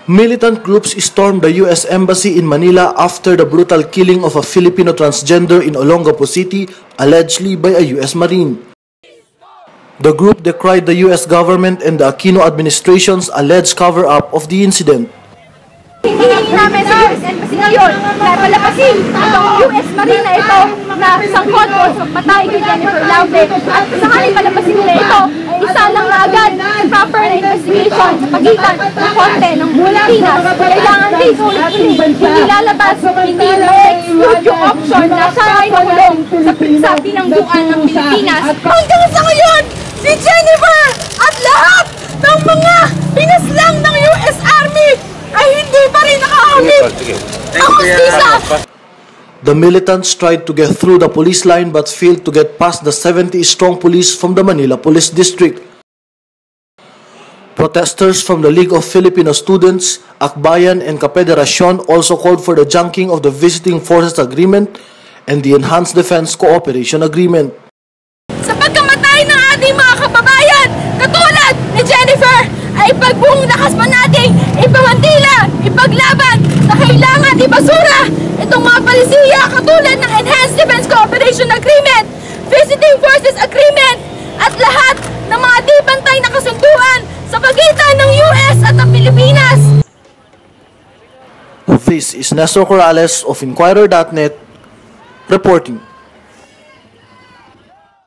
Militant groups stormed the U.S. Embassy in Manila after the brutal killing of a Filipino transgender in Olongapo City, allegedly by a U.S. Marine. The group decried the U.S. government and the Aquino administration's alleged cover-up of the incident. Hinihingi namin sa U.S. Embassy ngayon na palapasin itong U.S. Marine na ito na sangkot o patay kay Jennifer Laude at sakaling palapasin nila ito, isa lang na agad proper na investigation sa pagitan ng korte ng Pilipinas. Kailangan din hindi lalabas, hindi ma-exclude yung option na siya ay makulong sa pinangguan ng Pilipinas. Hanggang sa ngayon, si Jennifer at lahat ng mga pinaslang ng U.S. Army ay hindi pa rin nakahawig ang hustisya. The militants tried to get through the police line but failed to get past the 70-strong police from the Manila Police District. Protesters from the League of Filipino Students, Akbayan, and Kapederasyon also called for the junking of the Visiting Forces Agreement and the Enhanced Defense Cooperation Agreement. Sa pagkamatay ng ating mga kababayan, katulad ni Jennifer, ay pagbuong lakas pa nating ipawantila, ipaglaban na kailangan ibasura itong mga palisiya katulad ng Enhanced Defense Cooperation Agreement, Visiting Forces Agreement, at lahat ng mga di bantay na kasunduan sa pagitan ng US at ng Pilipinas. This is Nestor Corrales of Inquirer.net reporting.